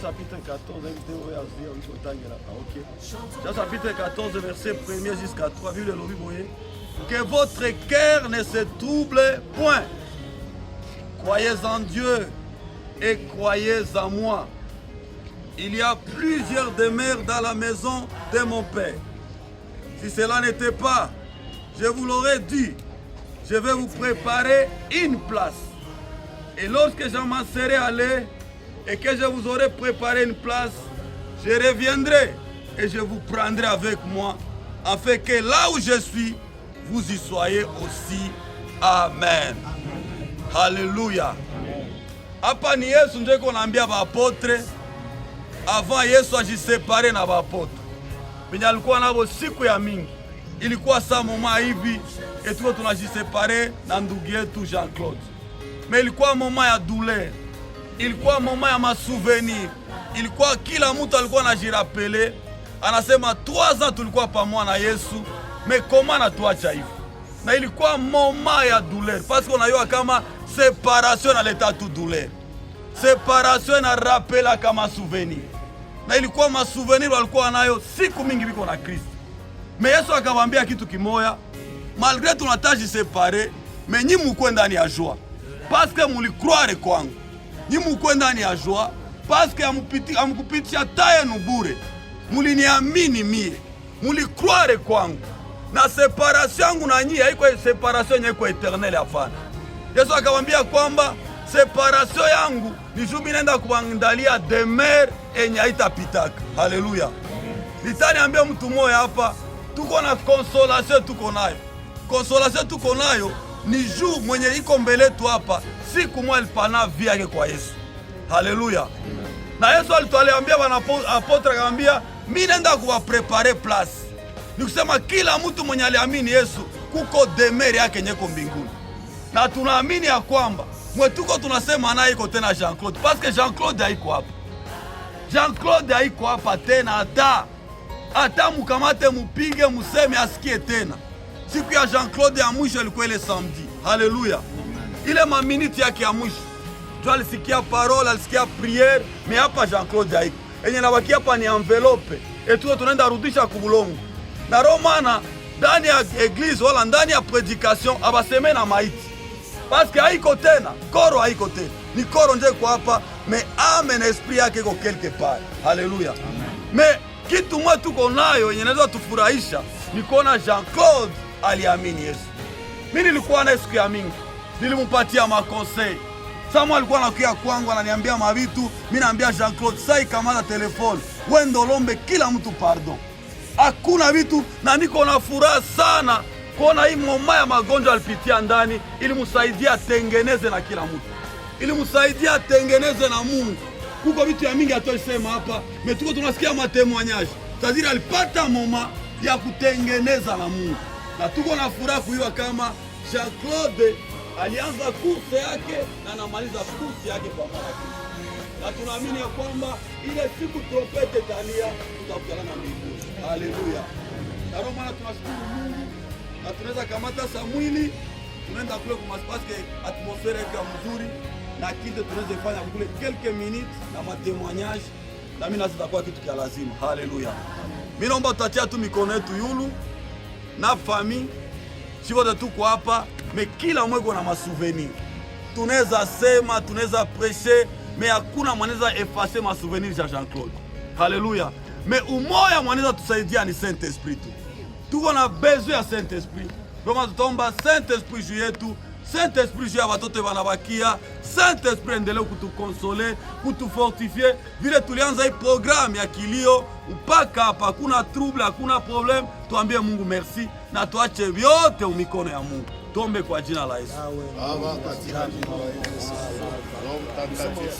chapitre 14, Jean chapitre 14, verset 1er jusqu'à 3, vu le lobby, que votre cœur ne se trouble point. Croyez en Dieu et croyez en moi. Il y a plusieurs demeures dans la maison de mon Père. Si cela n'était pas, je vous l'aurais dit, je vais vous préparer une place. Et lorsque je m'en serai allé et que je vous aurai préparé une place, je reviendrai et je vous prendrai avec moi, afin que là où je suis, vous y soyez aussi. Amen. Alléluia. Hapa ni Yesu ndio kunaambia bapotre avant Yesu ajiseparé na bapotre. Penye alikuwa nabo siku ya mingi. Ilikuwa saa moma hivi etuko tunajiseparé na ndugu yetu Jean-Claude. Mais ilikuwa moma ya douleur. Ilikuwa moma ya masouvenir. Ilikuwa kila mtu alikuwa anajirapele. Anasema 3 ans tulikuwa pamoja na Yesu. Mais comment natuacha hivi? Na ilikuwa moma ya douleur. Parce qu'on a eu kama séparation na l'état tout douleur. Séparation na rappela kama souvenir. Na ilikuwa masouvenir walikuwa nayo siku mingi biko na Kristo. Mais Yesu akawaambia kitu kimoya, malgré tunataji séparer, mais nyi mukwe ndani ya joie. Parce que mulicroire kwangu. Nyi mukwe ndani ya joie, parce que amukupitisha taye nubure. Muliniamini mie. Mulicroire kwangu. Na séparation yangu na nyi haiko séparation yenye eternelle hapana. Yesu akawaambia kwamba séparation yangu ni jumi nenda kuandalia demeure enye haitapitaka. Haleluya. Nitaniambia mtu mmoja hapa, tuko na consolation tuko nayo. Consolation tuko nayo ni juu mwenye iko mbele yetu hapa, siku moja alipana via yake kwa Yesu. Haleluya. Na Yesu alituambia bana apotre akamwambia, mimi nenda kuwaprepare place. Nikusema kila mtu mwenye aliamini Yesu kuko demeure yake nyeko mbinguni. Na tunaamini ya kwamba mwetuko tunasema naye iko tena Jean-Claude, parce que Jean-Claude haiko hapa. Jean-Claude haiko hapa tena hata mukamate mupige museme asikie tena. Siku ya Jean-Claude ya mwisho ilikuwa ile samedi. Haleluya. Ile maminiti yake ya mwisho. Tu alisikia parole, alisikia prière, mais hapa Jean-Claude haiko. Enye nabaki hapa ni envelope. Etuko tunaenda rudisha kubulongo. Na romana ndani ya eglise wala ndani ya predication abaseme na maiti. Parce que haiko tena, koro haiko tena. Ni koro nje kwa hapa, mais ame na esprit yake iko quelque part. Haleluya. Mais kitu mwa tuko nayo yenye naweza tufurahisha ni kuona Jean-Claude aliamini Yesu. Mimi nilikuwa na siku ya mingi, nilimpatia makonseil. Samu alikuwa anakuja kwangu ananiambia mavitu, mimi naambia Jean-Claude sai kamata telefone, wendo lombe kila mtu pardon. Hakuna vitu na niko na furaha sana kuona hii moma ya magonjwa alipitia ndani, ili msaidia atengeneze na kila mtu. Ili msaidia atengeneze na Mungu. Kuko vitu ya mingi atoisema hapa, metuko tunasikia matemoignage. Taziri alipata moma ya kutengeneza na Mungu. Na tuko na furaha kujua kama Jean-Claude alianza kurse yake na anamaliza kurse yake kwa mara hii. Na tunaamini ya kwamba ile siku trompete talia tutakutana na mbinguni. Haleluya. Na roho maana tunashukuru Mungu. Na tunaweza kamata Samueli, tunaenda kule kwa parce que atmosphère yake mzuri na kitu tunaweza fanya kule quelques minutes na matemoignage na mimi nasi takuwa kitu kia lazima. Haleluya. Mimi naomba tutatia tu mikono yetu yulu na famille. Sio tuko hapa, mais kila mweko na masouvenir. Tunaweza sema, tunaweza prêcher, mais hakuna mwanaweza effacer masouvenir ya Jean-Claude. Haleluya. Mais umoja mwanaweza tusaidia ni Saint-Esprit tu. Tuko na besoin ya Saint-Esprit. Kama tutomba Saint-Esprit juu yetu, Saint-Esprit juu ya watoto wanabakia, Saint-Esprit endelee kutukonsole, kutufortifier. Vile tulianza hii programme ya kilio, mpaka hapa hakuna trouble, hakuna problem. Tuambie Mungu merci na tuache vyote umikono ya Mungu. Tuombe kwa jina la Yesu. Baba, katika jina la Yesu. Roho Mtakatifu,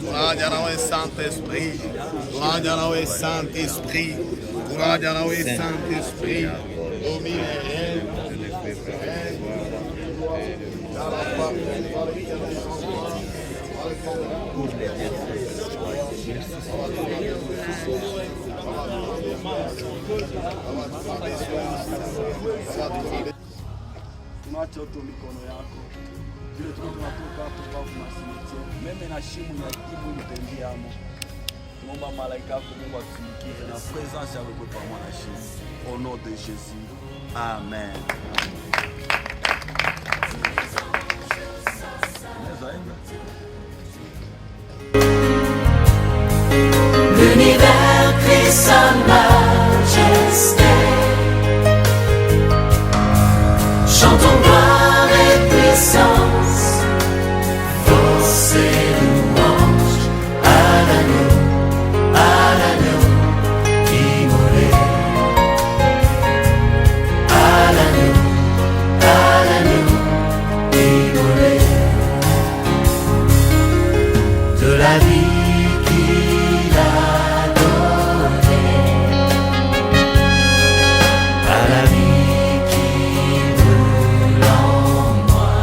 Tunaja nawe Saint-Esprit, tunaja nawe Saint-Esprit, tunaja nawe Saint-Esprit, domine Tunaacha uto mikono yako vile tuko tunatoka hapo kwa masimiti meme na shimu ya kibu nitembiamo. Tunaomba malaika yako Mungu atusindikize na presence yako kwa pamoja na shimu. Au nom de Jésus. Amen. L'univers crie sa majesté. Chantons gloire et puissance, force et louange à l'agneau immolé, à l'agneau immolé, de la vie qu'il a donnée, à la vie qui brûle en moi.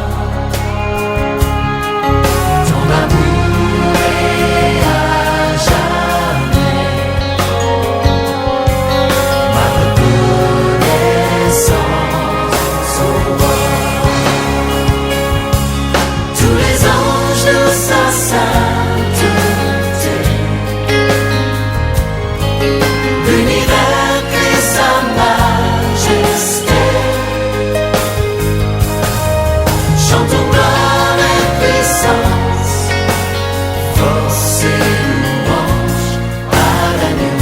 Ton amour est à jamais ma reconnaissance au roi. Tous les anges de sa sainteté, l'univers crie sa majesté. Chantons gloire et puissance, force et louange à l'agneau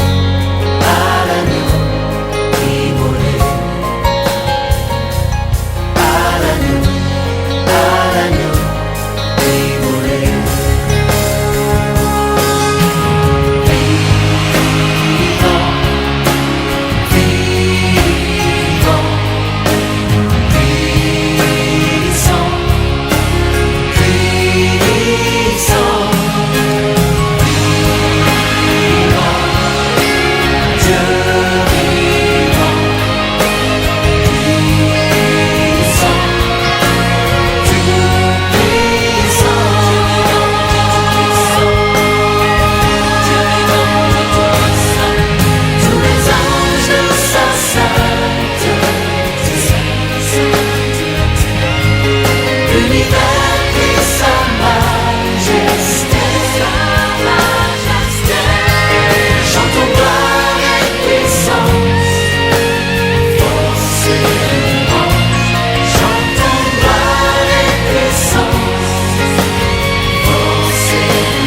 immolé, à l'agneau immolé. Vivant, puissant, puissant, Dieu vivant, puissant, tout puissant, tous les anges de sa sainteté, l'univers crie sa majesté, chantons gloire et puissance, force et louange, chantons gloire et puissance, force et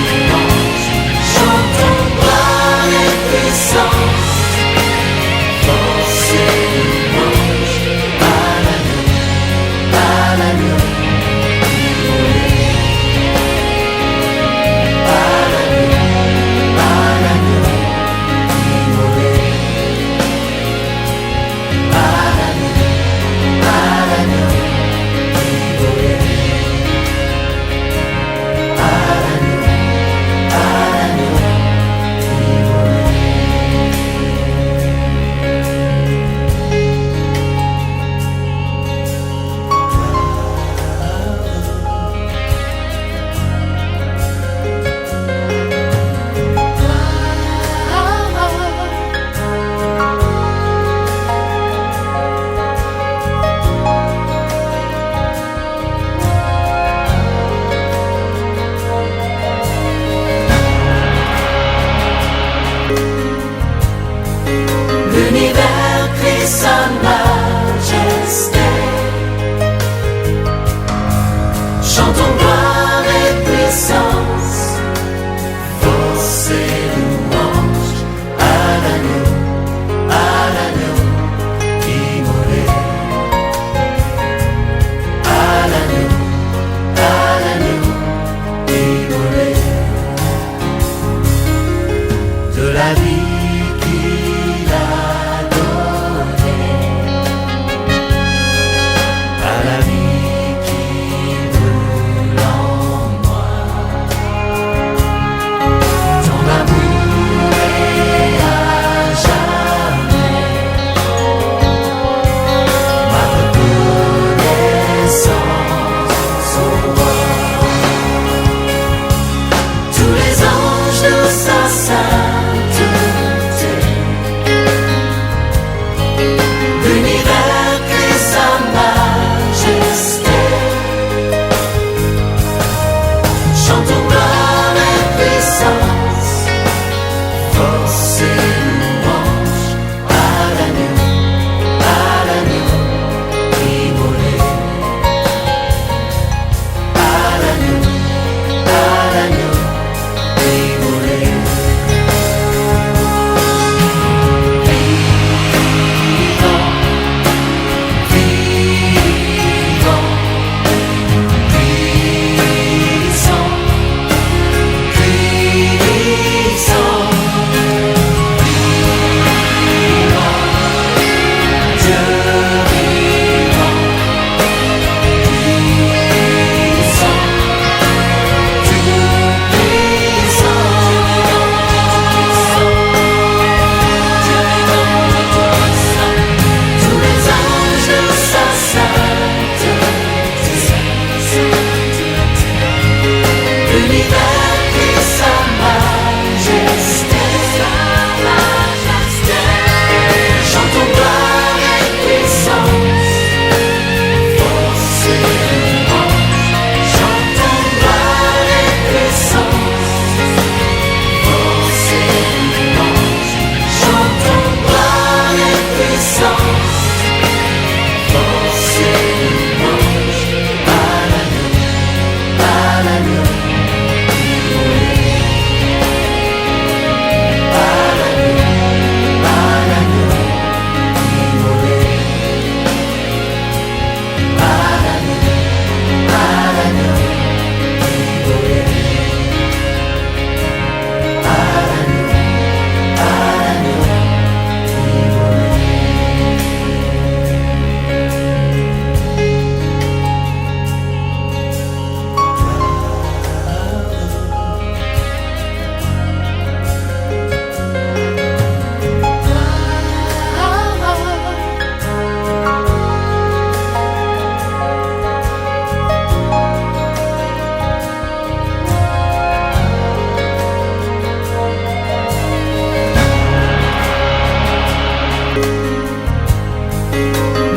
louange, chantons gloire et puissance, force et louange à l'agneau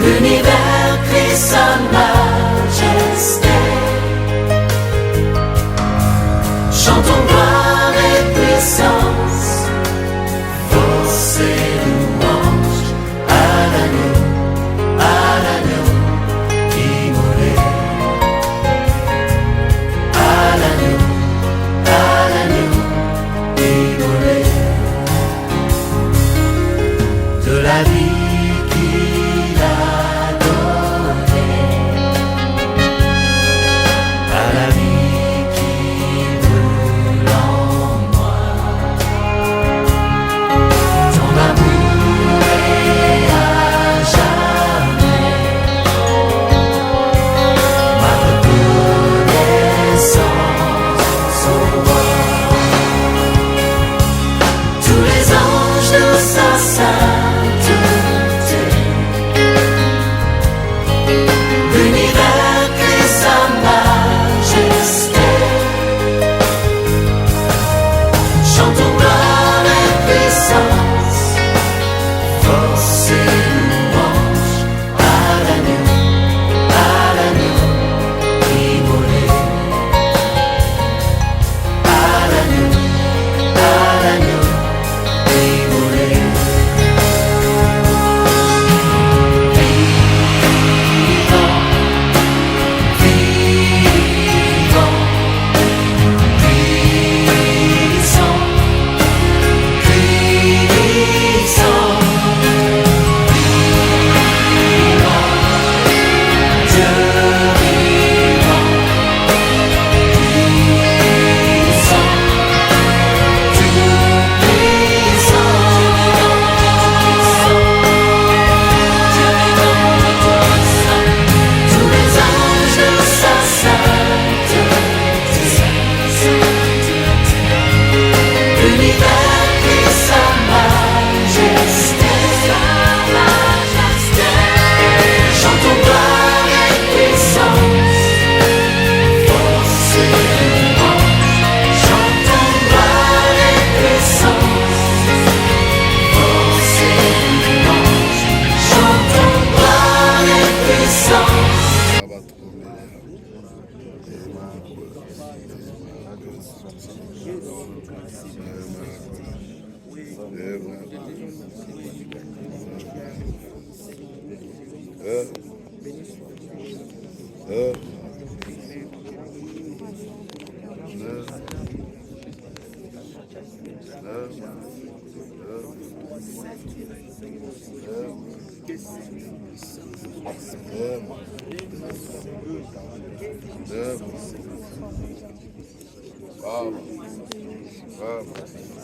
L'univers crie sa majesté. Chantons gloire et puissance, force et louange à l'agneau immolé. À l'agneau immolé. De la vie qu'il a donnée, à la vie qui brûle en moi. Ton amour est à jamais ma reconnaissance au roi. Tous les anges de sa sainteté, l'univers crie sa majesté. Chantons gloire et puissance, force et louange à l'agneau immolé. À l'agneau immolé.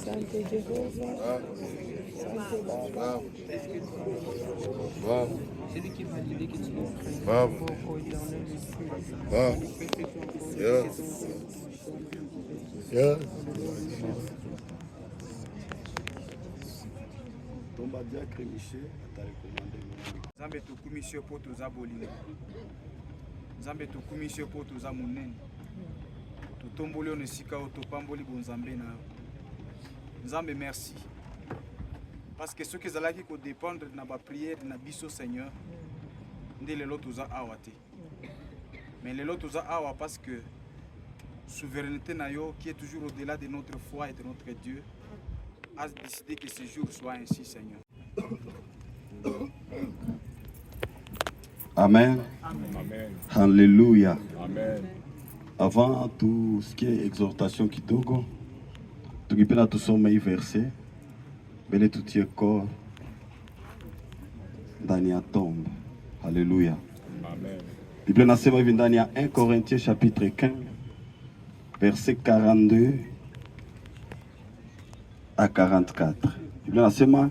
Asante Jehova. Nzambe tukumisio po toza bolingo. Nzambe tukumisio po toza monene. Tutomboli on esika o topamboli bonzambe na yo. Nzambe merci. Parce que ceux qui zalaki ko dépendre na ba prière na biso Seigneur. Nde lelo toza awa te. Mais lelo toza awa parce que souveraineté na yo qui est toujours au-delà de notre foi et de notre Dieu a décidé que ce jour soit ainsi Seigneur. Amen. Amen. Alléluia. Amen. Avant tout ce qui est exhortation kidogo, tukipenda tusome hii verse mbele tutie corps ndani ya tombe. Alléluia. Amen. Biblia nasema hivi ndani ya 1 Corinthiens chapitre 15 verset 42 à 44. Biblia nasema,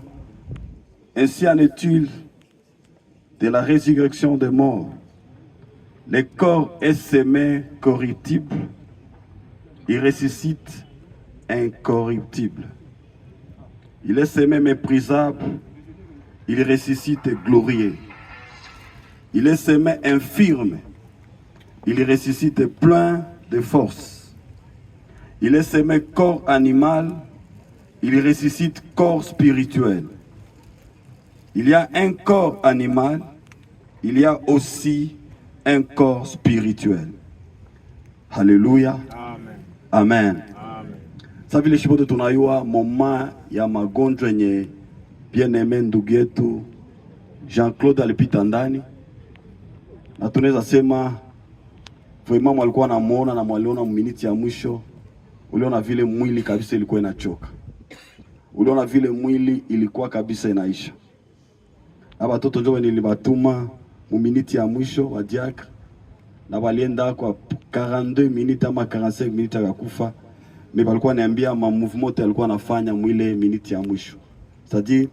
ainsi en est-il de la résurrection des morts. Le corps est semé corruptible, il ressuscite incorruptible. Il est semé méprisable, il ressuscite glorieux. Il est semé infirme, il ressuscite plein de force. Il est semé corps animal, il ressuscite corps spirituel. Il y a un corps animal, il y a aussi un corps spirituel. Alléluia. Amen. Amen. Amen. Sa vile shibote tunayua moma ya magonjwa yenye bien-aime ndugu yetu Jean-Claude alipita ndani, na tunaweza sema vraiment walikuwa namuona na mwaliona miniti ya mwisho, uliona vile mwili kabisa ilikuwa inachoka, uliona vile mwili ilikuwa kabisa inaisha. Aba toto njowe nilibatuma mu miniti ya mwisho wa diacre, na walienda kwa 42 minutes ama 45 minutes ya kufa, mais balikuwa niambia ma mouvement alikuwa anafanya mwile miniti ya mwisho. C'est-à-dire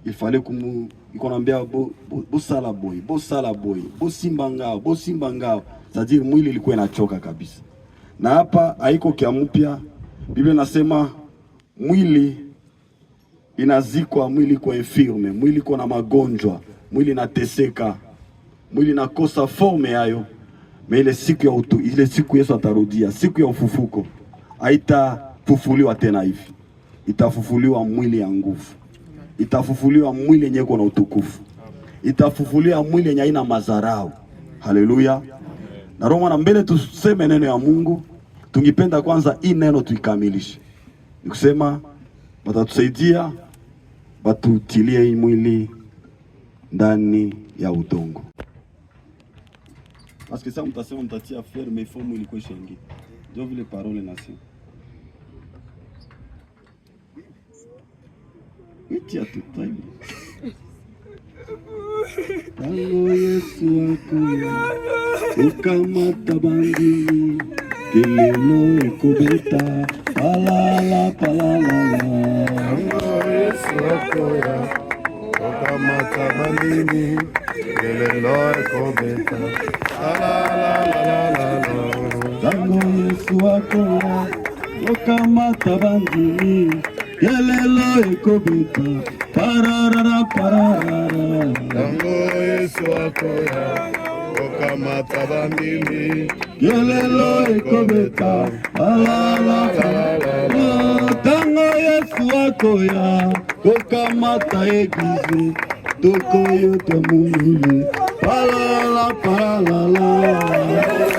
il fallait kumu iko naambia bo sala boy, bo simba ngao. C'est-à-dire mwili ilikuwa inachoka kabisa. Na hapa haiko kia mpya. Biblia nasema mwili inazikwa, mwili kwa infirme, mwili kwa na magonjwa, mwili nateseka, mwili nakosa forme yayo. Mais ile siku Yesu atarudia, siku ya ufufuko, haitafufuliwa tena hivi. Itafufuliwa mwili ya nguvu. Itafufuliwa mwili yenye kuna utukufu. Itafufuliwa mwili yenye haina madharau. Haleluya. Na Roma na mbele tuseme neno ya Mungu, tungipenda kwanza hii neno tuikamilishe. Nikusema batatusaidia batutilie hii mwili ndani ya udongo. Parce que ça mtasema mtatia fleur mais faut mwili kwa shengi. Ndio vile parole nasema. Itia tutai. Tango Yesu akuya ukamata bandini kelelo ikubeta palala. Tango Yesu akuya ukamata bandini kelelo ikubeta palala. Tango Yesu akuya ukamata bandini kelelo ikubeta pararara. Tango Yesu akoya okamata bandini Yelelo ikobeta alala. Tango Yesu akoya okamata egize tokoyo tamungule palala. Tango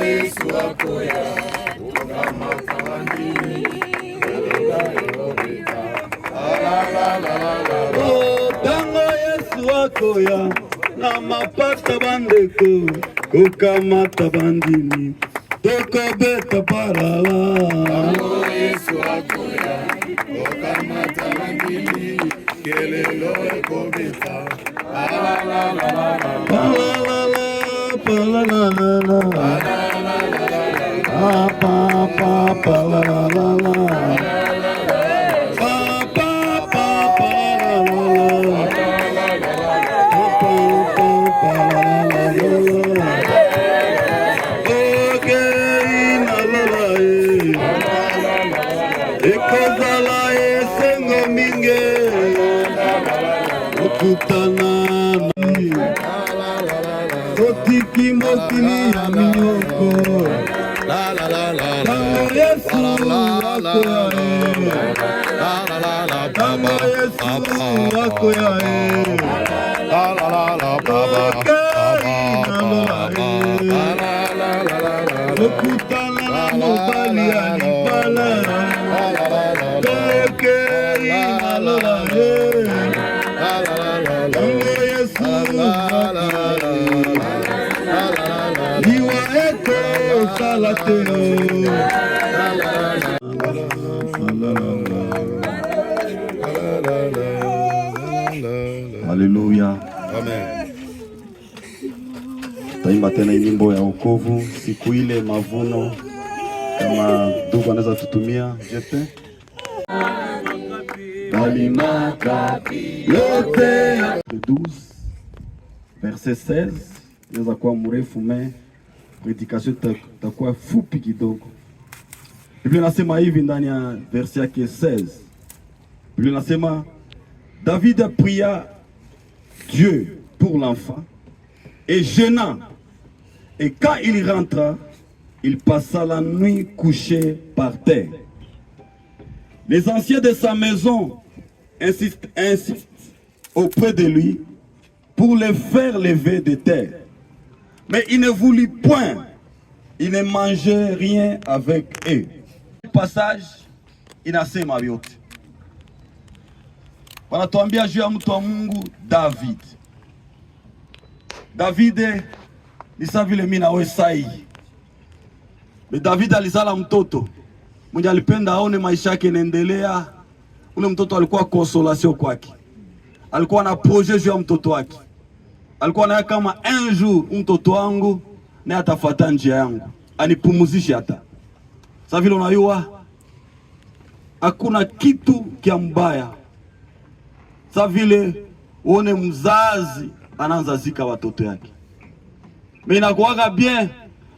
Yesu akoya okamata bandini Tango Yesu akoya na mapata bandeko kokamata bandini tokobeta parala. Tango Yesu akoya okamata bandini kelelo ekobeta palala. Ekozala esengo minge okutana otiki mokili ya minyoko. Tango Yesu akoya Tango Yesu akoya okutana na mobali ya libala Amen. Taingia tutaimba tena nyimbo ya wokovu siku ile mavuno, kama ndugu anaweza tutumia jepe yote 12 verset 16. Inaweza kuwa mrefu me predication itakuwa fupi kidogo. Biblia inasema hivi ndani ya verset yake 16. Biblia inasema David pria Dieu pour l'enfant et jeûna, et quand il rentra, il passa la nuit couché par terre. Les anciens de sa maison insistent auprès de lui pour le faire lever de terre. Mais il ne voulut point, il ne mangeait rien avec eux. Le passage inasema vyote. Wanatuambia juu ya mtu wa Mungu David. David ni sawa vile mimi na wewe sai. David alizala mtoto mmoja, alipenda aone maisha yake yanaendelea. Ule mtoto alikuwa consolation kwake, alikuwa na projet juu ya mtoto wake. Alikuwa na kama un jour mtoto wangu na atafuata njia yangu, anipumuzishe hata. Sasa vile unajua hakuna kitu kia mbaya sasa vile uone mzazi anaanza zika watoto yake. Mimi nakuaga bien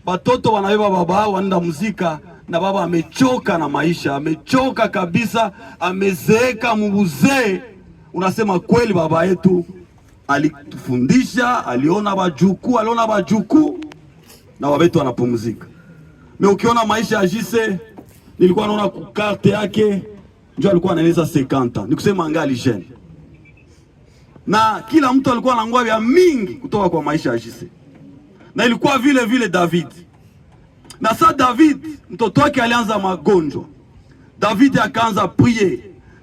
watoto wanabeba baba wao wanaenda muzika, na baba amechoka na maisha, amechoka kabisa, amezeeka muzee. Unasema kweli baba yetu alitufundisha, aliona bajukuu na wabetu wanapumzika. Mimi ukiona maisha ya Jise, nilikuwa naona kukarte yake ndio alikuwa anaeleza 50, nikusema angali jeune. Na kila mtu alikuwa na ngwavya mingi kutoka kwa maisha ya Jise. Na ilikuwa vile vile David. Na sasa David mtoto wake alianza magonjwa. David akaanza prier.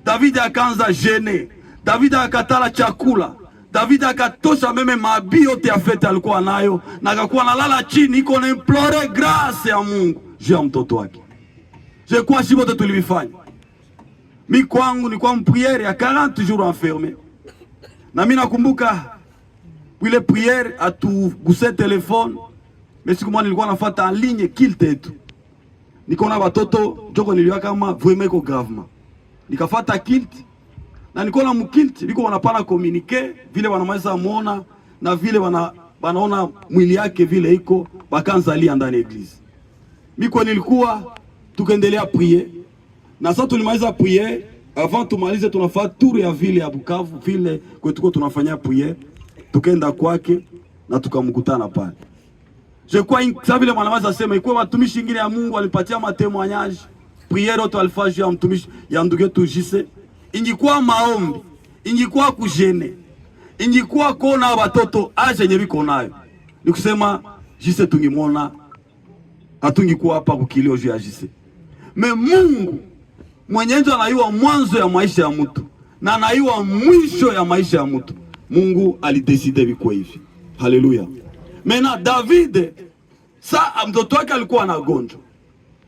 David akaanza jeûner. David akatala chakula. David akatosha meme mabi yote ya fete alikuwa nayo, na akakuwa nalala chini iko na implore grâce ya Mungu juu ya mtoto wake. Je kwa shibote tulivifanya. Mi kwangu ni kwa prière ya 40 jours enfermé. Na mimi nakumbuka ile prière atuguse telefone, mais siku moja nilikuwa nafuata en ligne kilte yetu. Nikaona watoto joko niliwa kama vraiment iko gravement. Nikafuata kilte na nikaona mkilte biko wanapana communiquer vile wanamaliza muona na vile wanaona mwili yake vile iko bakanzalia ndani ya eglise. Miko nilikuwa tukaendelea prier. Na sasa tulimaliza prier, avant tumalize tunafanya tour ya vile ya Bukavu vile kwetu tunafanya prier. Tukaenda kwake na tukamkutana pale. Je crois ça vile mwanamaza sema iko watumishi wengine ya Mungu alipatia matemoignage. Priere yote alifanya ya mtumishi ya ndugu yetu Jise. Ingikuwa maombi, ingikuwa kujene, ingikuwa kuona watoto aje yenye biko nayo. Nikusema Jise tungimwona hatungikuwa hapa kukilio juu ya Jise. Me Mungu mwenyewe anayua mwanzo ya maisha ya mtu na anayua mwisho ya maisha ya mtu. Mungu alideside biko hivi. Haleluya. Mena David sa mtoto wake alikuwa anagonjwa.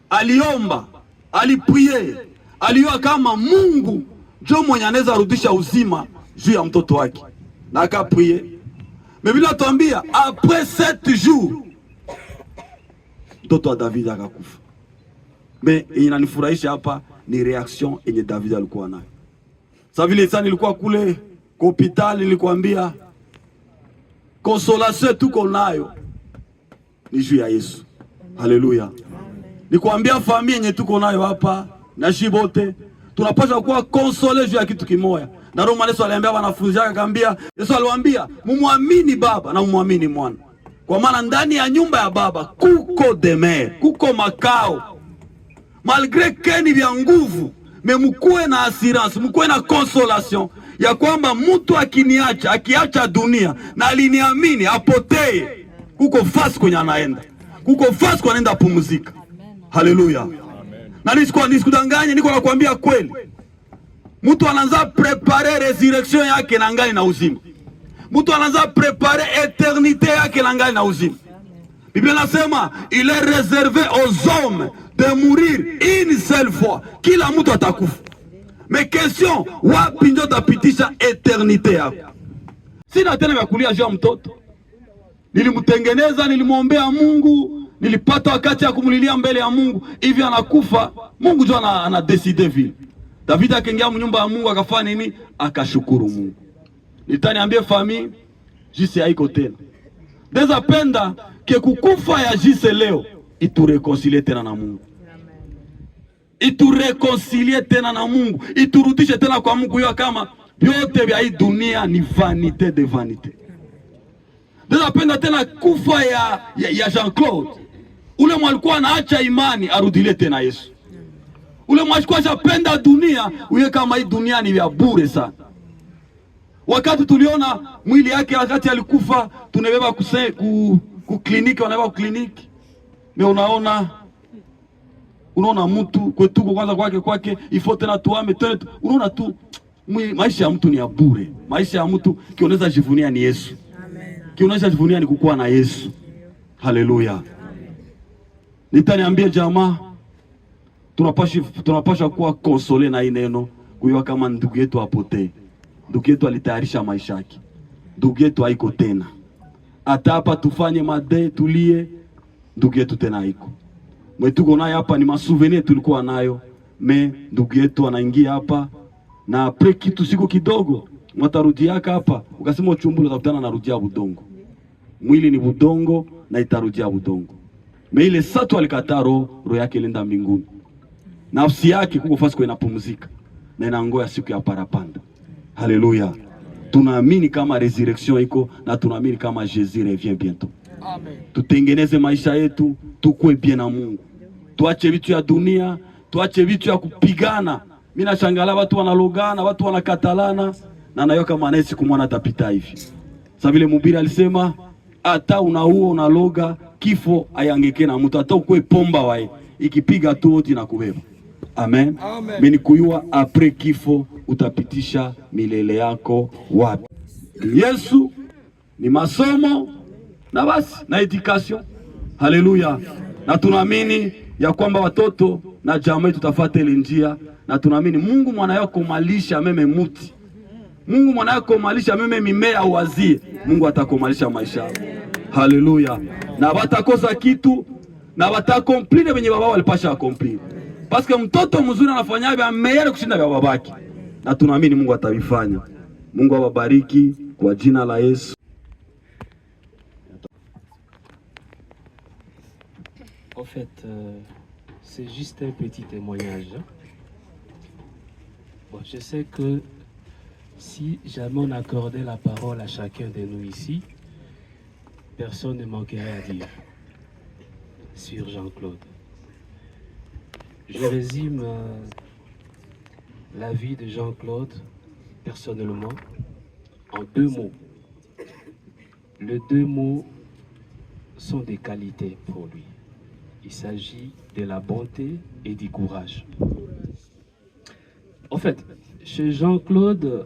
Aliomba, alipriye, aliyua kama Mungu ndio mwenye anaweza rudisha uzima juu ya mtoto wake. Na akapriye. Biblia tuambia après 7 jours mtoto wa David akakufa. Mais inanifurahisha hapa ni reaction yenye David alikuwa nayo. Sasa vile sana nilikuwa kule kwa hospitali, nilikwambia consolation tuko nayo ni juu ya Yesu. Haleluya. Nikwambia familia yenye tuko nayo hapa na shibote tunapaswa kuwa console juu ya kitu kimoja. Na Roho Yesu aliambia wanafunzi wake, akamwambia, Yesu aliwaambia mumwamini Baba na mumwamini Mwana. Kwa maana ndani ya nyumba ya Baba kuko demeure, kuko makao. Malgré keni vya nguvu, mukue na assurance, mukue na consolation ya kwamba mtu akiniacha, akiacha dunia na aliniamini apotee, kuko fasi kwenye anaenda. Kuko fasi kwa anaenda pumzika. Haleluya. Na nisikudanganye, niko nakwambia kweli. Mtu anaanza prepare resurrection yake na ngali na uzima. Mtu anaanza prepare eternite yake na ngali na uzima. Biblia nasema il est réservé aux hommes de mourir une seule fois. Kila mtu atakufa. Mais question, wapi ndio tapitisha eternite yako? Sina tena vya kulia juu ya mtoto. nilimtengeneza, nilimwombea Mungu, nilipata wakati ya kumulilia mbele ya Mungu, hivi anakufa, Mungu ndio anadeside vile. David akaingia mnyumba ya Mungu akafanya nini? Akashukuru Mungu. Nitaniambie famille, Jise haiko tena. Deza penda ke kukufa ya Jise leo iturekonsilie tena na Mungu. Iturekonsilie tena na Mungu, iturudishe tena kwa Mungu, hiyo kama vyote vya hii dunia ni vanite de vanite. Deza penda tena kufa ya Jean-Claude. Ule mwalikuwa anaacha imani arudilie tena Yesu. Ule mwalikuwa anapenda dunia, uye kama hii dunia ni vya bure sana. Wakati tuliona mwili yake wakati alikufa, tunabeba ku kliniki, wanabeba ku kliniki. Me unaona mtu kwetuko kwanza kwake ifo tena tuame tena, unaona tu maisha ya mtu ni ya bure. Maisha ya mtu kioneza jivunia ni Yesu. Amen. Kioneza jivunia ni kukuwa na Yesu. Haleluya. Nitaniambia jamaa, tunapasha kuwa konsole na hii neno, kuyua kama ndugu yetu apotee. Ndugu yetu alitayarisha maisha yake. Ndugu yetu haiko tena. Hata hapa tufanye made tulie, ndugu yetu tena haiko. Mwetuko naye hapa ni masouvenir tulikuwa nayo. Ndugu yetu anaingia hapa na apre kitu siku kidogo mtarudiaka hapa. Ukasema uchumbulu utakutana na rudia budongo. Mwili ni budongo na itarudia budongo. Ile satu alikataa roho yake ilenda mbinguni. Nafsi yake kuko fasi kwa inapumzika na inangoya siku ya parapanda. Haleluya. Tunaamini kama resurrection iko na tunaamini kama Jésus revient bientôt. Amen. Tutengeneze maisha yetu, tukue bien na Mungu. Tuache vitu ya dunia, tuache vitu ya kupigana. Mimi nashangala watu wanalogana, watu wanakatalana na nayo kama anaweza kumwona tapita hivi. Sasa vile mhubiri alisema hata unaloga kifo ayangeke na mtu, hata ukue pomba wae ikipiga tu wote na kubeba. Amen. Amen. Mimi kuyua après kifo utapitisha milele yako wapi? Yesu ni masomo na basi na education. Haleluya. Na tunaamini ya kwamba watoto na jamaa tutafuata ile njia, na tunaamini Mungu mwana yako malisha meme muti. Mungu mwana yako malisha meme mimea uwazie. Mungu atakomalisha maisha yako. Haleluya. Na watakosa kitu na watakomplire wenye baba walipasha akomplire. Parce que mtoto mzuri anafanya vya meilleur kushinda vya babake. Na tunaamini Mungu atavifanya. Mungu awabariki kwa jina la Yesu. En fait, c'est juste un petit témoignage. Bon, je sais que si jamais on accordait la parole à chacun de nous ici, personne ne manquerait à dire sur Jean-Claude. Je résume la vie de Jean-Claude personnellement en 2 mots. Les 2 mots sont des qualités pour lui. Il s'agit de la bonté et du courage. En fait, chez Jean-Claude,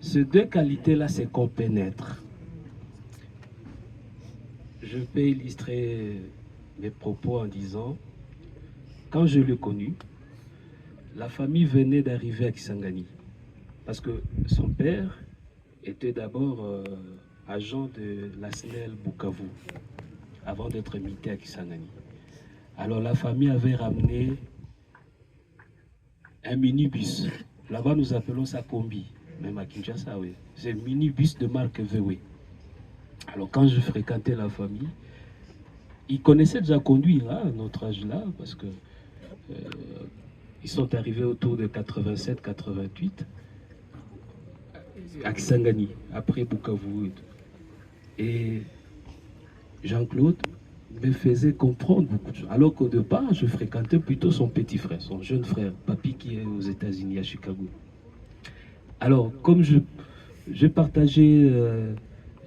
ces 2 qualités-là se compénètrent. Je peux illustrer mes propos en disant, quand je l'ai connu, la famille venait d'arriver à Kisangani. Parce que son père était d'abord agent de la SNEL Bukavu, avant d'être muté à Kisangani. Alors la famille avait ramené un minibus. Là-bas, nous appelons ça combi, même à Kinshasa, oui. C'est un minibus de marque VW. Alors quand je fréquentais la famille, ils connaissaient déjà conduire à notre âge-là, parce que ils sont arrivés autour de 87-88 à Kisangani, après Bukavu. Et Jean-Claude me faisait comprendre beaucoup de choses. Alors qu'au départ, je fréquentais plutôt son petit frère, son jeune frère, Papi, qui est aux États-Unis, à Chicago. Alors, comme je partageais,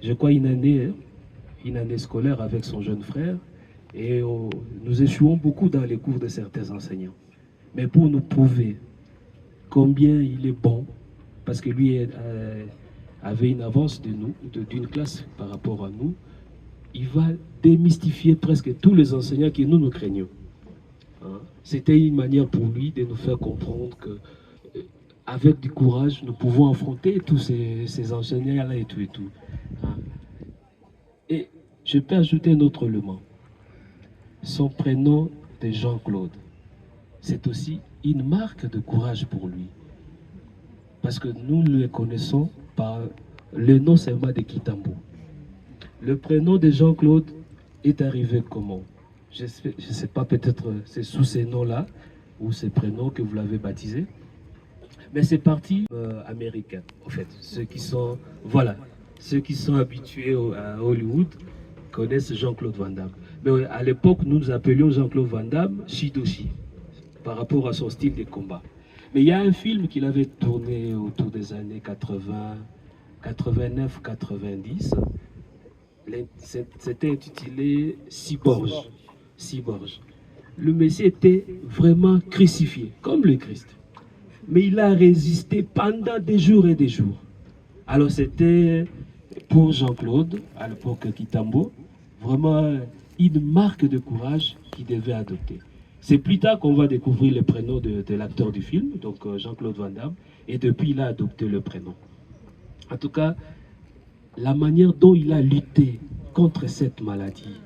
je crois, une année scolaire avec son jeune frère, et nous échouons beaucoup dans les cours de certains enseignants. Mais pour nous prouver combien il est bon, parce que lui avait une avance de nous, d'une classe par rapport à nous, il va démystifier presque tous les enseignants que nous craignons. Hein? C'était une manière pour lui de nous faire comprendre que avec du courage, nous pouvons affronter tous ces enseignants-là et tout et tout. Hein? Et Je peux ajouter un autre élément. Son prénom de Jean-Claude, c'est aussi une marque de courage pour lui. Parce que nous le connaissons par le nom seulement de Kitambo. Le prénom de Jean-Claude est arrivé comment? Je ne sais pas, peut-être c'est sous ces noms-là ou ces prénoms que vous l'avez baptisé. Mais c'est parti américain, en fait. Ceux qui sont habitués à Hollywood connaissent Jean-Claude Van Damme. Mais à l'époque, nous appelions Jean-Claude Van Damme Shidoshi, par rapport à son style de combat. Mais il y a un film qu'il avait tourné autour des années 80, 89, 90. C'était intitulé Cyborg. Le Messie était vraiment crucifié, comme le Christ. Mais il a résisté pendant des jours et des jours. Alors c'était pour Jean-Claude, à l'époque Kitambo, vraiment une marque de courage qu'il devait adopter. C'est plus tard qu'on va découvrir le prénom de l'acteur du film, donc Jean-Claude Van Damme, et depuis il a adopté le prénom. En tout cas, la manière dont il a lutté contre cette maladie,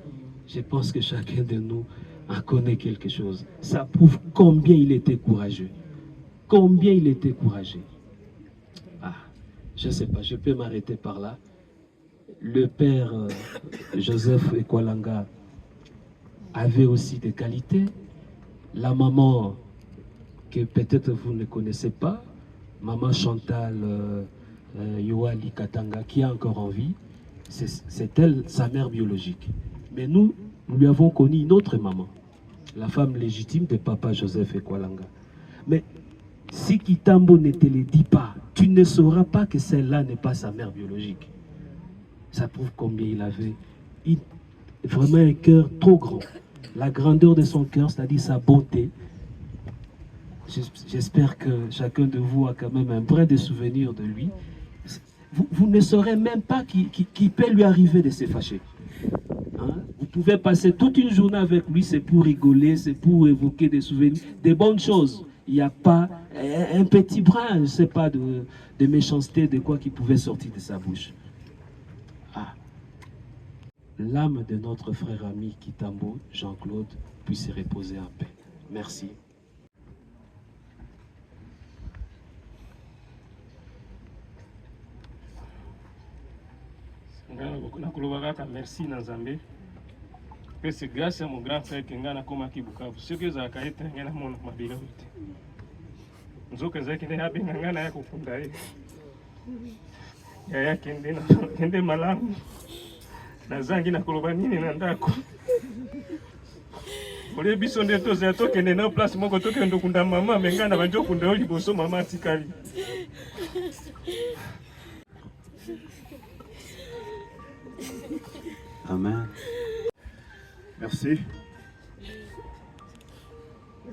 je pense que chacun de nous en connaît quelque chose. Ça prouve combien il était courageux. Combien il était courageux. Ah, je ne sais pas, je peux m'arrêter par là. Le père Joseph Ekwalanga avait aussi des qualités. La maman, que peut-être vous ne connaissez pas, maman Chantal Yoali Katanga, qui est encore en vie, c'est elle, sa mère biologique. Mais nous lui avons connu une autre maman, la femme légitime de papa Joseph Ekwalanga. Mais si Kitambo ne te le dit pas, tu ne sauras pas que celle-là n'est pas sa mère biologique. Ça prouve combien il avait vraiment un cœur trop grand. La grandeur de son cœur, c'est-à-dire sa bonté. J'espère que chacun de vous a quand même un brin de souvenir de lui. Vous ne saurez même pas qui peut lui arriver de se fâcher. Hein? Vous pouvez passer toute une journée avec lui, c'est pour rigoler, c'est pour évoquer des souvenirs, des bonnes choses. Il n'y a pas un petit brin, je ne sais pas, de méchanceté, de quoi qui pouvait sortir de sa bouche. Ah. L'âme de notre frère ami Kitambo, Jean-Claude, puisse se reposer en paix. Merci. Merci Nazambe. C'est grâce à mon grand frère que ngana koma kibukavu. Ce que za kaita ngana mona mabila wote. Nzoka zake ne habe ngana ya kufunda ye. Ya kende malamu. Na zangi na koloba nini na ndako. Ole biso nde to za tokende na place moko tokende kunda mama mengana banjo kunda oli boso mama tikali. Amen. Merci.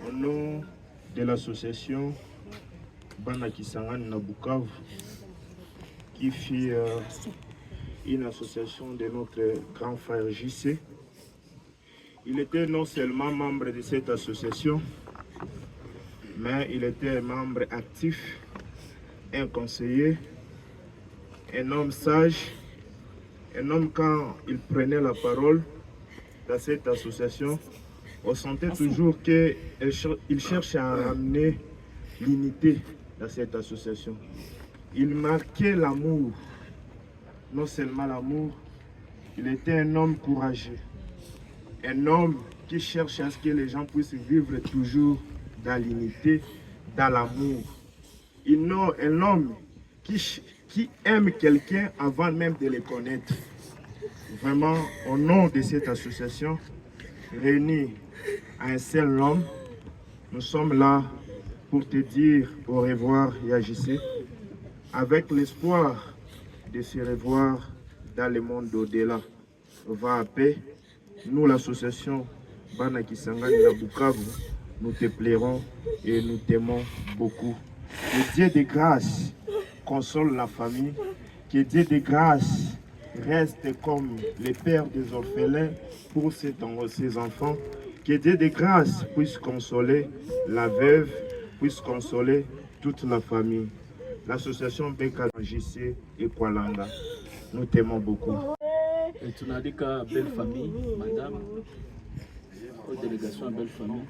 Au nom de l'association Bana Kisangani na Bukavu, qui fait une association de notre grand frère JC, il était non seulement membre de cette association, mais il était un membre actif, un conseiller, un homme sage, un homme quand il prenait la parole dans cette association, on sentait toujours qu'il cherche à ramener l'unité dans cette association. Il marquait l'amour, non seulement l'amour, il était un homme courageux, un homme qui cherche à ce que les gens puissent vivre toujours dans l'unité, dans l'amour. Un homme qui aime quelqu'un avant même de le connaître. Vraiment, au nom de cette association, réunis à un seul homme, nous sommes là pour te dire au revoir, Yajissé, avec l'espoir de se revoir dans le monde au-delà. Va à paix. Nous, l'association Bana Kisangani na Bukavu, nous te plairons et nous t'aimons beaucoup. Que Dieu de grâce console la famille, que Dieu de grâce reste comme le père des orphelins pour ses enfants, que Dieu de grâce puisse consoler la veuve, puisse consoler toute la famille. L'association BKJC et Kwalanga, nous t'aimons beaucoup. tunaalika belle famille, madame délégation ya belle famille.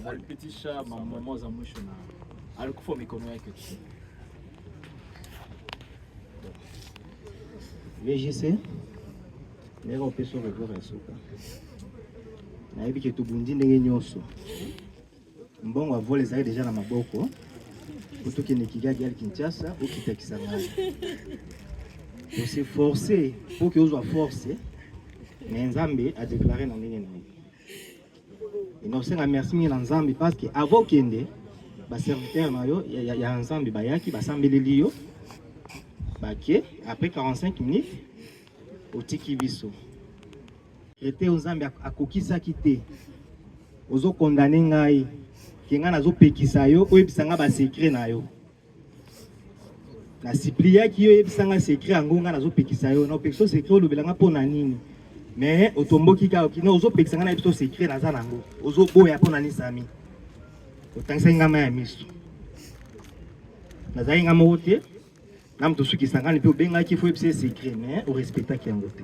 Alipitisha mambo za mwisho na alikufa mikono yake. VGC ndenge opesa revoir ya suka nayebi ke tobundi ndenge nyonso mbongo avole ezali deja na maboko otokende Kigali ali Kinshasa okita Kisangani ose forcé po ke ozwa force mais Nzambe a déclaré na ndenge na ye inosenga merci mingi na Nzambe parce que avant kende baserviteur na yo ya Nzambe bayaki basambeleli yo bake après 45 minutes otiki biso ete Nzambe akokisaki te ozo condamner ngai ke ngai nazopekisa yo oyebisa nga basekret na yo na sipliaki yo oyebisa nga sekret yango ngai nazopekisa yo na opekisa sekret olobelanga mpona nini mais otomboki kaka okino ozopekisa nga na biso sekret naza nango ozoboya mpona nisami otangisaki nga mai ya miso nazali nga moko te na moto soki Kisangani mpe obengaki fo oyebisa secret mais orespectaki yango te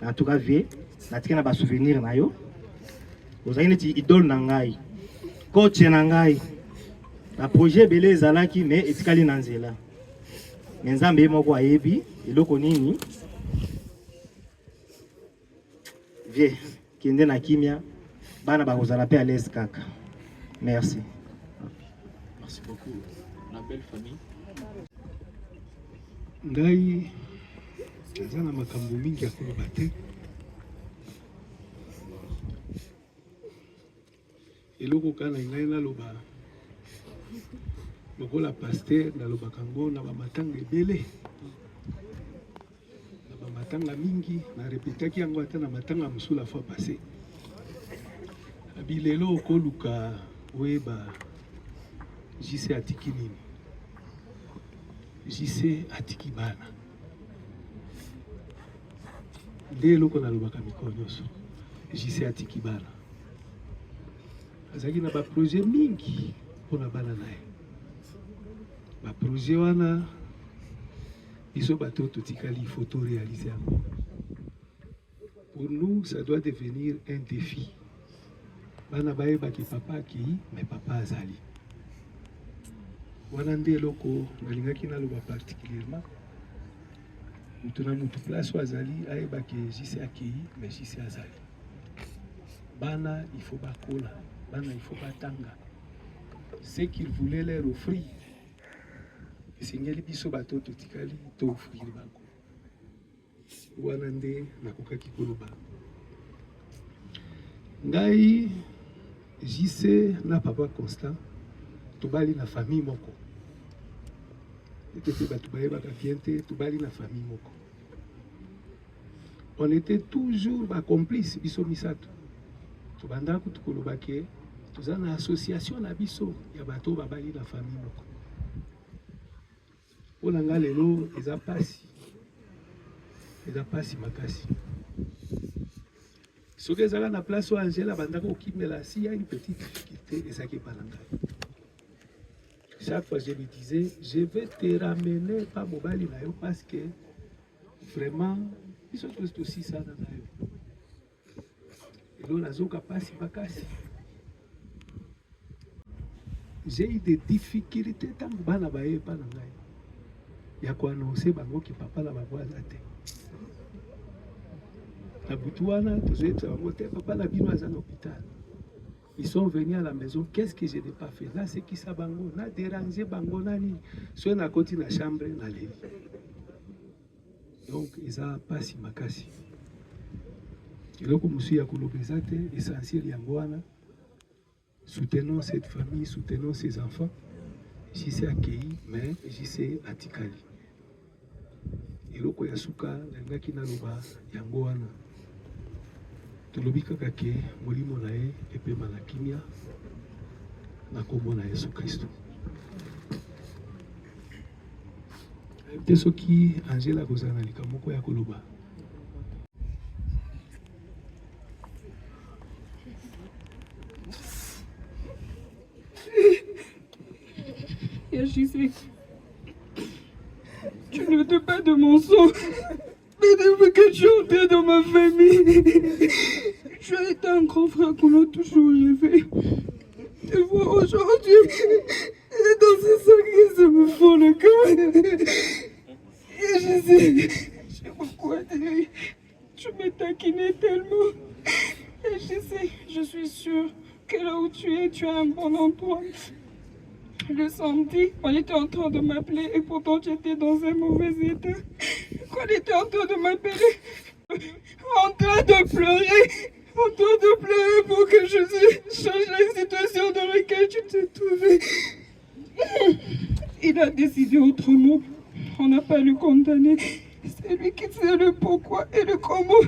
en tout cas vie natika na basouvenir na yo ozali neti idole na ngai coach na ngai na projet ebele ezalaki mais etikali na nzela mais Nzambe ye moko ayebi eloko nini vie kende na kimia bana bakozala mpe à l'aise kaka merci. Merci beaucoup. La belle famille. Ngai naza na makambo mingi ya koloba te eloko kaka na ngai naloba lokola paster nalobaka ngo na bamatanga ebele na bamatanga mingi na repetaki yango ata na matanga mosusu la fois passé bilelo okoluka oyeba JC atiki nini JC atiki bana nde eloko nalobaka mikolo nyonso JC atiki bana azalaki na baprojet mingi mpona bana na ye baprojet wana biso bato totikali faut to réaliser yango pour nous ça doit devenir un défi bana bayebaki papa akei mais papa azali wana nde eloko nalingaki naloba particulièrement mutu na mutu place oyo azali ayebaki JC akei mais JC azali bana il faut bakola bana il faut batanga ce qu'il voulait leur offrir esengeli biso bato totikali toofrir bango wana nde nakokaki koloba ngai JC na papa Constant tobali na famille moko ete bato bayebaka bien te tobali na famille moko on était toujours bacomplice biso misato tobandaka kutu koloba ke toza na association na biso ya bato babali na famille moko mpona nga lelo eza pasi makasi soki ezalaka na place oyo Angela bandaka okimela si ya une petite difficulté ezalaki epa na ngai chaque fois je lui disais je vais te ramener pa mobali na yo parce que vraiment biso tosi tosisana na yo elo nazoka pasi makasi j'ai eu des difficultés ntango bana baye epa na ngai ya koannonce bango ki papa na bango aza te na butu wana tozoyebisa bango te papa na bino aza na hôpital. Ils sont venus à la maison, qu'est-ce que je n'ai pas fait là, c'est qui ça bango, na dérangé bango nani, soit na koti na chambre na leli. Donc ils a pas si makasi. Eloko musu ya kolobeza te essentiel yango wana. Soutenons cette famille, soutenons ces enfants. JC accueilli, mais JC atikali. Eloko ya suka nangaki na loba yango wana. Tolobi kaka ke molimo na ye epema na kimia na kombo na Yesu Kristo. Te soki Angela kozala na likambo moko ya koloba. Et je sais, tu ne veux pas de mon sang, mais depuis que je suis entrée dans ma famille, tu as été un grand frère qu'on a toujours rêvé. Te voir aujourd'hui, dans ces sangliers, ça me fend le cœur. Et je sais, j'ai beaucoup à dire. Tu me taquinais tellement. Et je suis sûre que là où tu es, tu as un bon endroit. Le samedi, on était en train de m'appeler et pourtant tu étais dans un mauvais état. On était en train de m'appeler, en train de pleurer pour que je change la situation dans laquelle tu t'es trouvé. Il a décidé autrement. On n'a pas le condamné. C'est lui qui sait le pourquoi et le comment.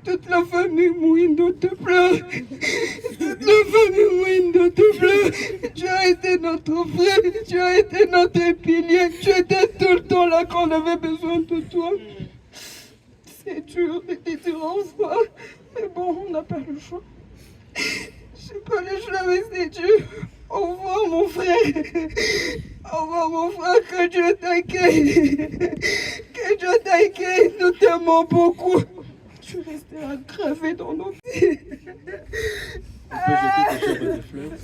Toute la famille Mouindo te pleure. Toute la famille Mouindo te pleure. Tu as été notre frère, tu as été notre pilier. Tu étais tout le temps là quand on avait besoin de toi. C'est dur de te dire au revoir. Mais bon, on n'a pas le choix. J'ai pas le choix, mais c'est dur. Au revoir mon frère. Au revoir mon frère, que Dieu t'accueille. Que Dieu t'accueille, nous t'aimons beaucoup. Tu resteras gravé dans nos vies. On peut jeter des fleurs.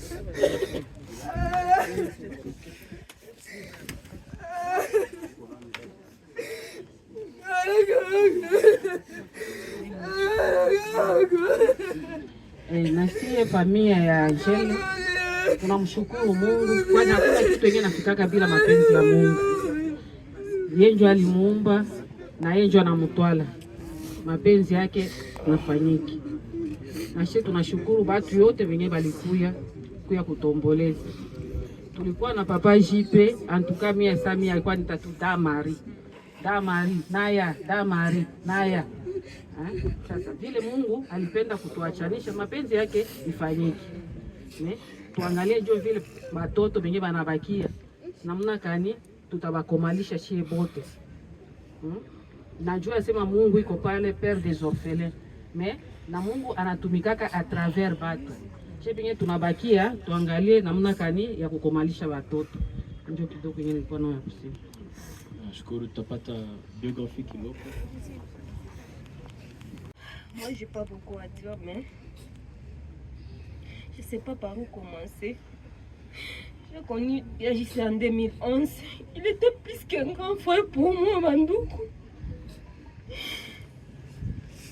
Nasie familia ya Angela, tunamshukuru Mungu kwani hakuna kitu kingine nafikaka bila mapenzi ya Mungu. Yeye ndio alimuumba na yeye ndio anamtwala. Mapenzi yake nafanyiki. Na sisi tunashukuru watu wote wenye balikuya kutomboleza. Tulikuwa na papa Jipe, antuka mia Samia alikuwa nitatu Damari, Naya. Sasa vile Mungu alipenda kutuachanisha, mapenzi yake ifanyike. Tuangalie jo vile watoto wenye banabakia. Namna kani tutabakomalisha shie bote. Najua sema Mungu iko pale, père des orphelins. Mais na Mungu anatumikaka à travers batu. Shebinge tunabakia, tuangalie namna kani ya kukomalisha watoto. Ndio kidogo yenye nilikuwa nayo kusema. Nashukuru tutapata biographie kiloko. Moi, j'ai pas beaucoup à dire, mais je sais pas par où commencer. J'ai connu Yagissé en 2011. Il était plus qu'un grand frère pour moi, Bandoukou.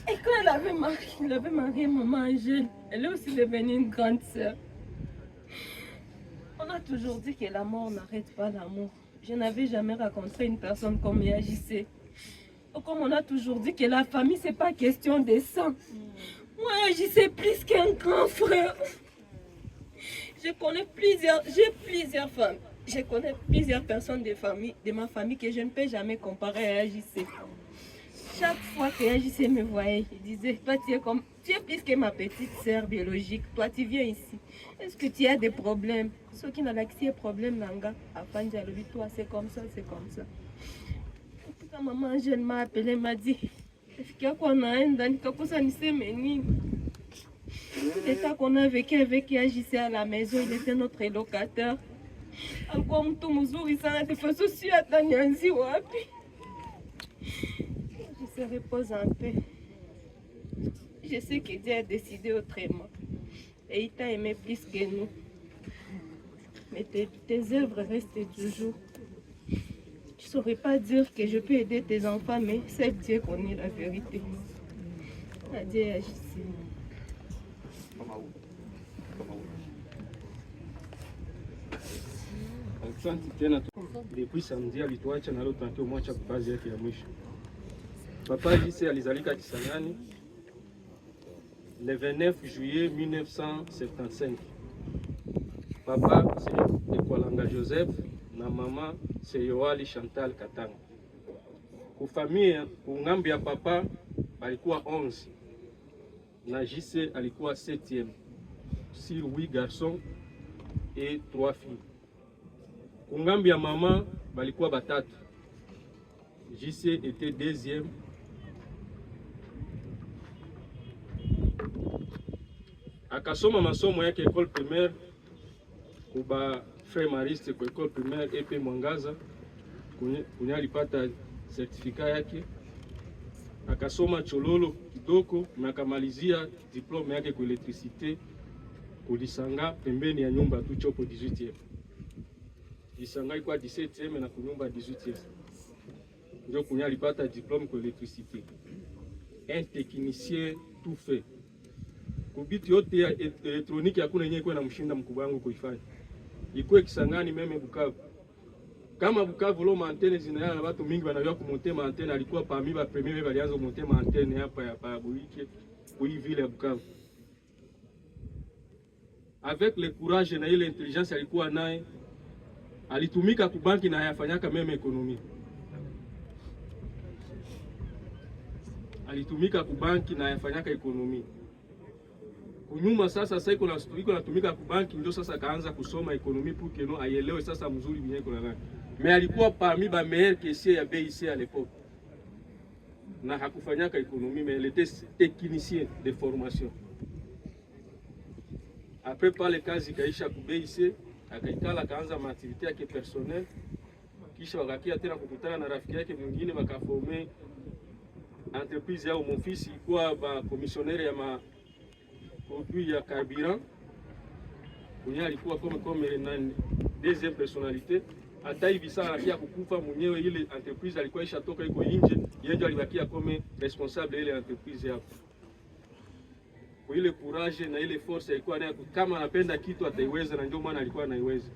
Et quand il avait marié maman Angèle, elle est aussi devenue une grande sœur. On a toujours dit que la mort n'arrête pas l'amour. Je n'avais jamais rencontré une personne comme Yagissé. Comme on a toujours dit que la famille, c'est pas question de sang. Moi, Yagissé plus qu'un grand frère. J'ai plusieurs femmes. Je connais plusieurs personnes de ma famille que je ne peux jamais comparer à Yagissé. Chaque fois que Yagissé me voyait, il disait, toi tu es plus que ma petite sœur biologique, toi tu viens ici. Est-ce que tu as des problèmes? Ceux qui n'ont pas de problèmes, toi c'est comme ça, c'est comme ça. Quand maman jeune m'a appelé, m'a dit, l'état qu'on a vécu avec Yagissé à la maison, il était notre locataire. Encore un tout muzuri sana te façon si atanyanzi wapi. Je se repose en paix. Je sais que Dieu a décidé autrement. Et il t'a aimé plus que nous. Mais tes œuvres restent toujours. Je ne saurais pas dire que je peux aider tes enfants, mais c'est Dieu qui connaît la vérité. Adieu, Yagissé. Asante tena. Depuis samedi alituacha na leo tunataka kumwacha baadhi yake ya mwisho. Papa Yagissé alizalika Kisangani le 29 juillet 1975. Papa c'est Ekwalanga Joseph na mama c'est Yoali Chantal Katanga. Kwa familia kungambi ya papa alikuwa 11 na Yagissé alikuwa 7e sur 8 garçons et 3 filles. Kungambi ya mama balikuwa batatu. Yagissé était 2e. Akasoma masomo yake école primaire kuba Frère Mariste kwa école primaire EP Mwangaza. Kunya alipata certificat yake akasoma Chololo kidogo na akamalizia diplome yake kwa electricité kulisanga pembeni ya nyumba tu chopo 18e. Lisanga ilikuwa 17e na kunyumba 18e. Ndio kunya alipata diplome kwa electricité. Un technicien tout fait. Kubiti yote ya elektroniki hakuna yenyewe kwa na mshinda mkubwa wangu kuifanya. Ikuwe Kisangani meme Bukavu. Kama Bukavu lo antenne zinayana na watu mingi wanajua kumonter ma antenne, alikuwa parmi ba premier walianza kumonter ma antenne hapa ya Pabuike kwa hii ville ya Bukavu. Avec le courage na ile intelligence alikuwa naye, alitumika kubanki na yafanyaka meme ekonomi. Alitumika kubanki na yafanyaka ekonomi. Kunyuma sasa iko natumika kubanki, ndio sasa kaanza kusoma ekonomi pour que no aielewe sasa mzuri bien kuna nani. Mais alikuwa parmi ba meilleurs caissiers ya BIC à l'époque. Na hakufanyaka ekonomi, mais il était technicien de formation. Après par les kazi kaisha ku BIC, akaikala kaanza ma activité yake personnelle. Kisha wakakia tena kukutana na rafiki yake mwingine wakaforme entreprise yao. Mon fils ilikuwa ba commissionnaire ya ma produit ya carburant. Mwenye alikuwa comme nani deuxième personnalité. Hata hivi sana anakia kukufa mwenyewe, ile entreprise alikuwa ishatoka iko nje, yeye ndio alibakia comme responsable ile entreprise hapo. Kwa ile courage na ile force ilikuwa nayo, kama anapenda kitu ataiweza, na ndio maana alikuwa anaiweza.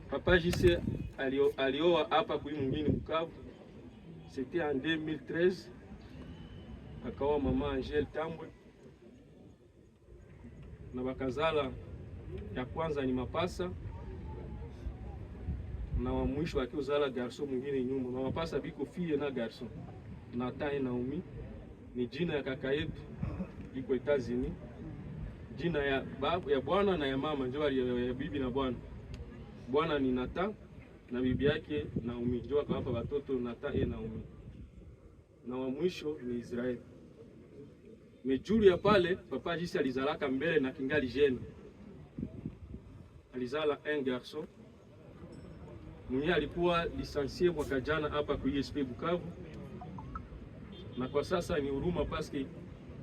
Papa JC alioa hapa kwa mwingine Bukavu. C'était en 2013. Akaoa mama Angel Tambwe. Na bakazala ya kwanza ni Mapasa, na wa mwisho akiozala garson mwingine nyuma. Na Mapasa biko fille na garson. Nata Naomi ni jina ya kaka yetu iko Etats-Unis. Jina ya babu ya bwana na ya mama ndio ya bibi na bwana. Bwana ni Nata na bibi yake Naomi, ndio akawapa watoto Nata Naomi. Na wa mwisho ni Israel. Mejuri ya pale papa JC alizalaka mbele na kingali jeune. Alizala un garçon. Mwenye alikuwa licencié mwaka jana hapa kwa ISP Bukavu. Na kwa sasa ni huruma paske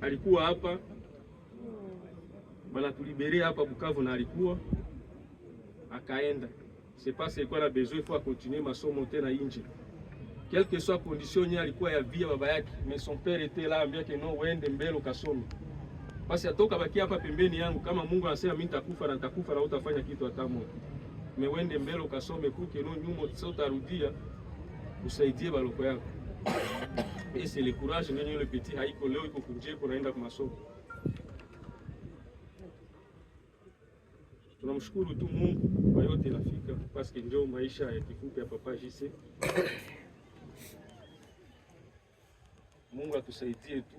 alikuwa hapa bana tuliberea hapa Bukavu na alikuwa akaenda. C'est parce qu'il a besoin il faut continuer masomo tena nje. Quelle que soit condition ni alikuwa ya via baba yake, mais son père était là ambia que no uende mbele ukasome. Basi atoka baki hapa pembeni yangu, kama Mungu anasema mimi nitakufa na nitakufa na utafanya kitu hata moja. Mais uende mbele ukasome kuke no nyumo utarudia usaidie baloko yako. Et c'est le courage ndio le petit haiko leo iko kunje kunaenda kwa masomo. Tunamshukuru tu Mungu kwa yote nafika parce que ndio maisha ya kifupi ya papa JC. Mungu atusaidie tu,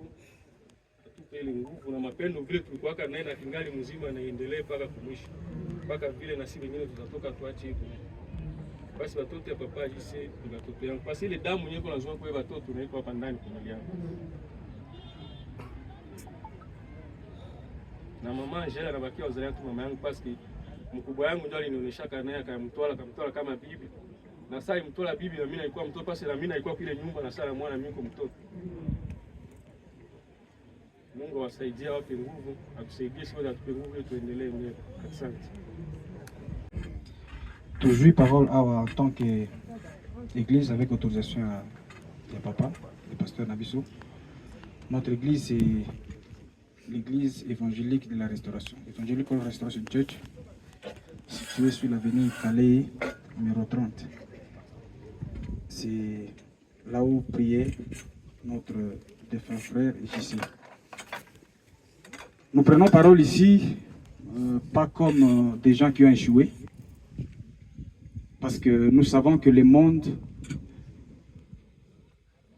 atupe ile nguvu na mapendo vile tulikuwa naye na kingali mzima na endelee mpaka kumwisho. Mpaka vile na sisi wengine tutatoka tuache hivyo. Basi watoto ya papa JC ni watoto yangu. Basi ile damu yenyewe lazima kwa watoto tunaiko hapa ndani kwa yangu. Na mama Angela anabakia uzalea tu mama yangu parce que mkubwa yangu ndio alinionyesha naye akamtwala kama bibi. Na sasa imtola bibi na mimi nilikuwa mtoto pasi na mimi nilikuwa kule nyumba na sala mwana mimi kwa mtoto. Mungu awasaidie wape nguvu, atusaidie sisi atupe nguvu tuendelee mbele. Asante. Toujours parole en tant qu'église avec autorisation de papa, le pasteur Nabiso. Notre église est l'église évangélique de la Restauration, Evangelical Restoration Church, située sur l'avenue Calais, numéro 30. C'est là où priait notre défunt frère ici. Nous prenons parole ici, pas comme des gens qui ont échoué, parce que nous savons que le monde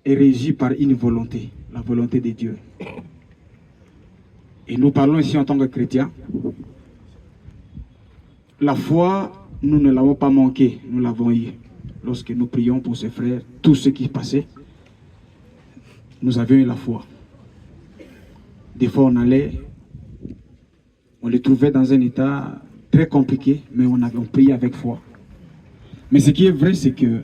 est régi par une volonté, la volonté de Dieu. Et nous parlons ici en tant que chrétiens. La foi, nous ne l'avons pas manqué, nous l'avons eu. Lorsque nous prions pour ces frères, tout ce qui passait, nous avions eu la foi. Des fois on allait, on les trouvait dans un état très compliqué, mais on prié avec foi. Mais ce qui est vrai, c'est que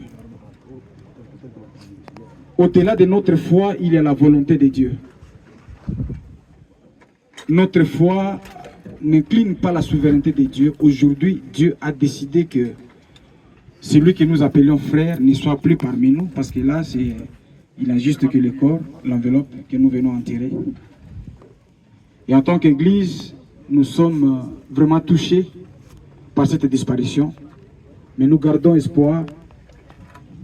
au-delà de notre foi, il y a la volonté de Dieu. Notre foi n'incline pas la souveraineté de Dieu. Aujourd'hui, Dieu a décidé que celui que nous appelions frère ne soit plus parmi nous, parce que là, il a juste que le corps, l'enveloppe que nous venons enterrer. Et en tant qu'Église, nous sommes vraiment touchés par cette disparition, mais nous gardons espoir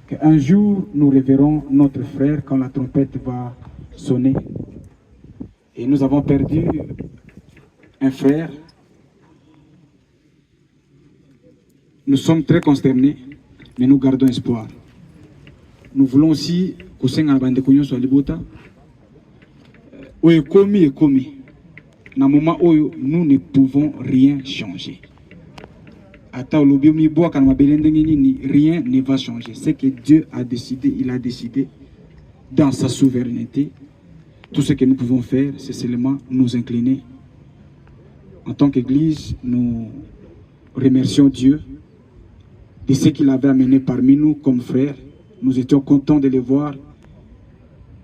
qu'un jour nous reverrons notre frère quand la trompette va sonner. Et nous avons perdu un frère. Nous sommes très consternés, mais nous gardons espoir. Nous voulons aussi na moment où nous ne pouvons rien changer. Rien ne va changer. C'est que Dieu a décidé, il a décidé dans sa souveraineté. Tout ce que nous pouvons faire, c'est seulement nous incliner. En tant qu'Église, nous remercions Dieu de ce qu'il avait amené parmi nous comme frères. Nous étions contents de les voir.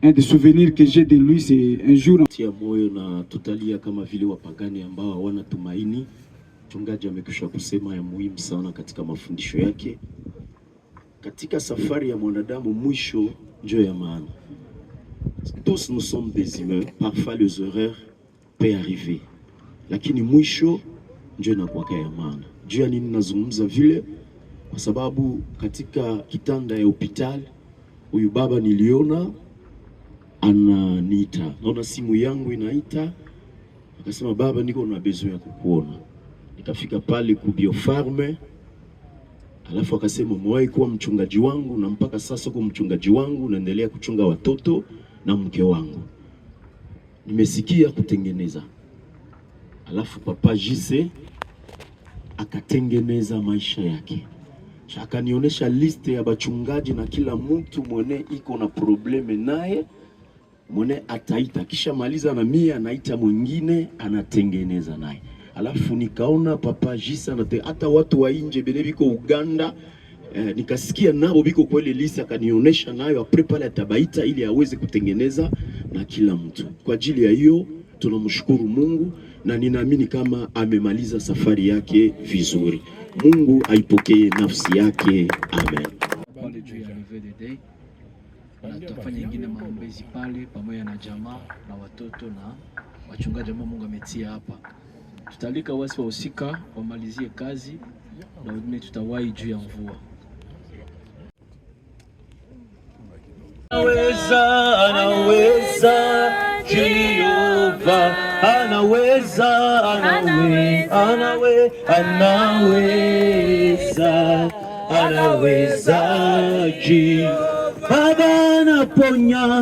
Un des souvenirs que j'ai de lui, c'est un jour. Tia moyo na tutalia kama vile wapagani ambao hawana tumaini. Mchungaji amekwisha kusema ya muhimu sana katika mafundisho yake. Katika safari ya mwanadamu mwisho ndio ya maana. Tous nous sommes des humains, parfois les erreurs peuvent arriver. Lakini mwisho ndio inakuwa ya maana. Juu ya nini nazungumza vile? Kwa sababu katika kitanda ya hospitali huyu baba niliona ananiita. Naona simu yangu inaita. Akasema baba, niko na besoin ya kukuona. Nikafika pale ku Biofarme. Alafu akasema umewahi kuwa mchungaji wangu na mpaka sasa uko mchungaji wangu, naendelea kuchunga watoto na mke wangu. Nimesikia kutengeneza. Alafu papa Jise akatengeneza maisha yake. Akanionyesha liste ya bachungaji na kila mtu mwene iko na probleme naye mwene ataita, kisha maliza na mia anaita mwingine anatengeneza naye. Alafu nikaona papa Jisa na hata watu wa nje bene biko Uganda, nikasikia nao biko kwa ile liste, akanionyesha nayo apre pale atabaita ili aweze kutengeneza na kila mtu. Kwa ajili ya hiyo tunamshukuru Mungu na ninaamini kama amemaliza safari yake vizuri. Mungu aipokee nafsi yake. Amen. Pale juu ya levée de deuil. Na tutafanya ingine maombezi pale pamoja na jamaa na watoto na wachungaji ambao Mungu ametia hapa. Tutalika wasi wahusika wamalizie kazi na wengine tutawahi juu ya mvua. Anaweza Jehova, anaweza Jehova, Baba anaponya,